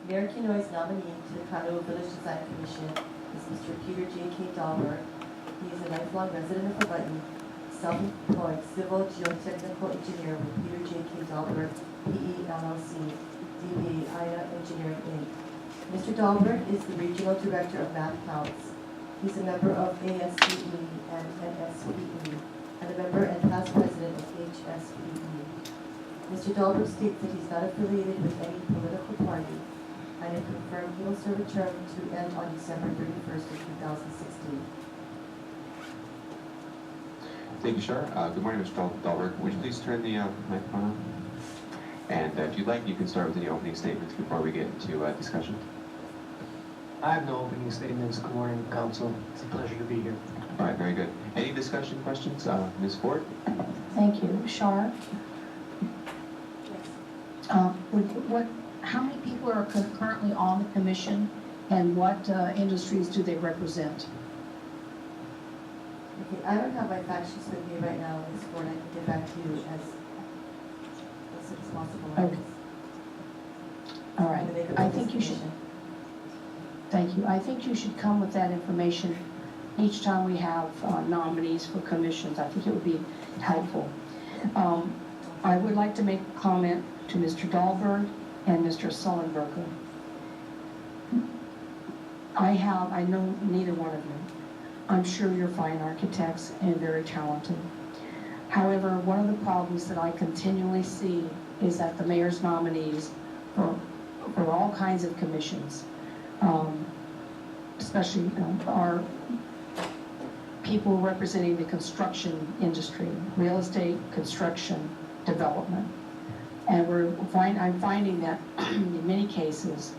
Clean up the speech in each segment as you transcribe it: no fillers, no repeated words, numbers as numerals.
Mayor Kinoy's nominee to the Kailua Village Design Commission is Mr. Peter J.K. Dahlberg. He is a lifelong resident of Hawaii, self-employed civil geotechnical engineer with Peter J.K. Dahlberg, P.E. LLC, DBA Ina Engineering Inc. Mr. Dahlberg is the Regional Director of Math Counts. He's a member of ASPE and NSPE, and a member and past president of HSPE. Mr. Dahlberg states that he's not affiliated with any political party, and it confirmed he will serve a term to end on December 31st of 2016. Thank you, Shar. Good morning, Mr. Dahlberg. Would you please turn the microphone on? And if you'd like, you can start with any opening statements before we get into discussion. I have no opening statements. Good morning, Council. It's a pleasure to be here. All right, very good. Any discussion questions? Ms. Ford? Thank you. Shar? How many people are currently on the commission, and what industries do they represent? Okay, I don't have my fact sheets with me right now, Ms. Ford. I can get back to you as soon as possible. Okay. All right. I think you should. Thank you. I think you should come with that information each time we have nominees for commissions. I think it would be helpful. I would like to make a comment to Mr. Dahlberg and Mr. Sullenberger. I know neither one of you. I'm sure you're fine architects and very talented. However, one of the problems that I continually see is that the mayor's nominees for all kinds of commissions, especially are people representing the construction industry, real estate, construction, development. And I'm finding that in many cases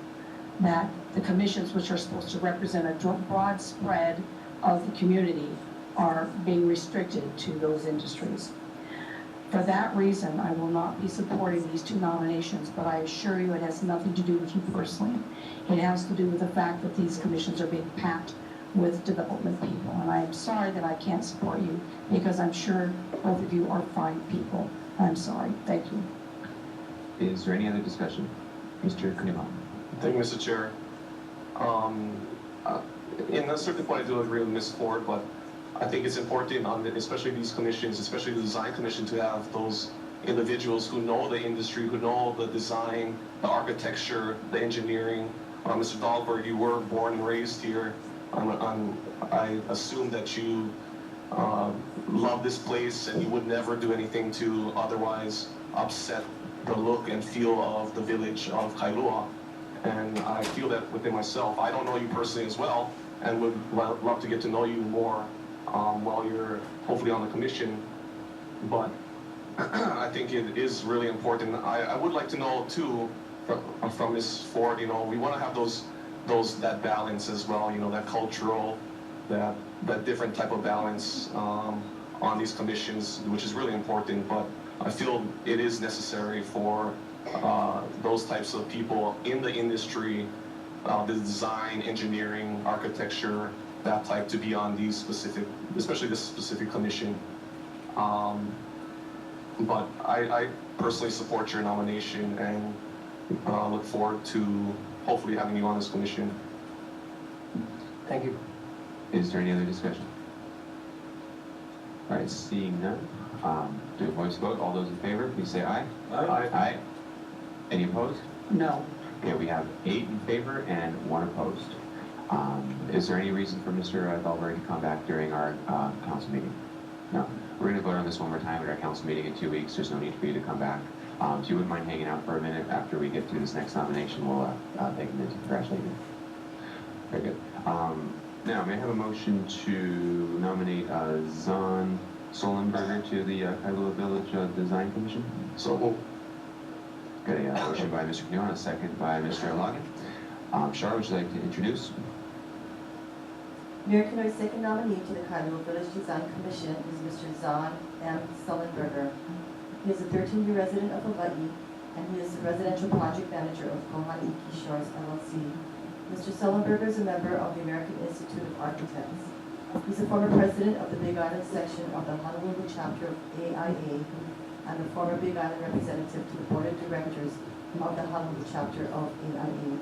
that the commissions, which are supposed to represent a broad spread of the community, are being restricted to those industries. For that reason, I will not be supporting these two nominations, but I assure you it has nothing to do with you personally. It has to do with the fact that these commissions are being packed with development people. And I am sorry that I can't support you, because I'm sure both of you are fine people. I'm sorry. Thank you. Is there any other discussion? Mr. Kunima. Thank you, Mr. Chair. In a certain point, I do agree with Ms. Ford, but I think it's important, especially these commissions, especially the design commission, to have those individuals who know the industry, who know the design, the architecture, the engineering. Mr. Dahlberg, you were born and raised here. I assume that you love this place and you would never do anything to otherwise upset the look and feel of the village of Kailua. And I feel that within myself. I don't know you personally as well, and would love to get to know you more while you're hopefully on the commission. But I think it is really important. I would like to know too, from Ms. Ford, we want to have that balance as well, that cultural, that different type of balance on these commissions, which is really important. But I feel it is necessary for those types of people in the industry, the design, engineering, architecture, that type, to be on these specific, especially this specific commission. But I personally support your nomination and look forward to hopefully having you on this commission. Thank you. Is there any other discussion? All right, seeing none, do a voice vote. All those in favor, please say aye. Aye. Aye. Any opposed? No. Okay, we have 8 in favor and 1 opposed. Is there any reason for Mr. Dahlberg to come back during our council meeting? No. We're going to vote on this one more time at our council meeting in 2 weeks. There's no need for you to come back. If you wouldn't mind hanging out for a minute after we get through this next nomination, we'll take a minute to congratulate you. Very good. Now, may I have a motion to nominate Zahn Sullenberger to the Kailua Village Design Commission? So moved. Got a motion by Mr. Quinoa, a second by Mr. Logan. Shar, would you like to introduce? Mayor Kinoy's second nominee to the Kailua Village Design Commission is Mr. Zahn M. Sullenberger. He is a 13-year resident of Hawaii, and he is the residential project manager of Kohan Iki Shores LLC. Mr. Sullenberger is a member of the American Institute of Architects. He's a former president of the Big Island section of the Honolulu chapter of AIA, and a former Big Island representative to the board of directors of the Honolulu chapter of AIA.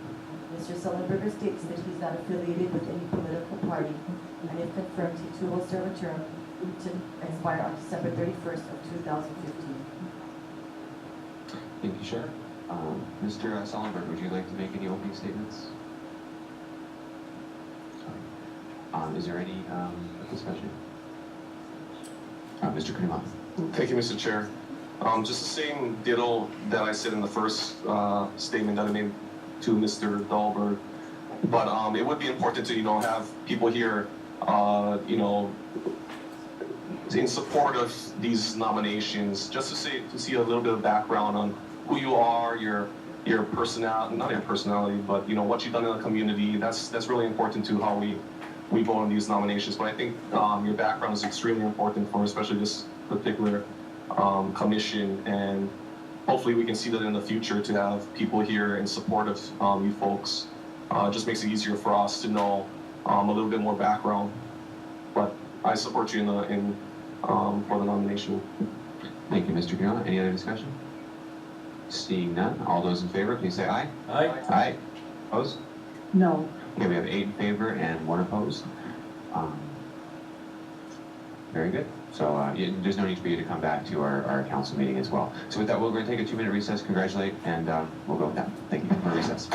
Mr. Sullenberger states that he's not affiliated with any political party, and if confirmed, he too will serve a term to expire on December 31st of 2015. Thank you, Sheriff. Mr. Sullenberg, would you like to make any opening statements? Is there any discussion? Mr. Kunimov. Thank you, Mr. Chair. Just the same ditto that I said in the first statement that I made to Mr. Dahlberg. But it would be important to, have people here, in support of these nominations, just to see a little bit of background on who you are, your personality, not your personality, but what you've done in the community. That's really important to how we vote on these nominations. But I think your background is extremely important for especially this particular commission, and hopefully we can see that in the future to have people here in support of you folks. It just makes it easier for us to know a little bit more background. But I support you for the nomination. Thank you, Mr. Kunimov. Any other discussion? Seeing none, all those in favor, please say aye. Aye. Aye. Opposed? No. Okay, we have 8 in favor and 1 opposed. Very good. So there's no need for you to come back to our council meeting as well. So with that, we're going to take a 2-minute recess, congratulate, and we'll go with that. Thank you. We're recess.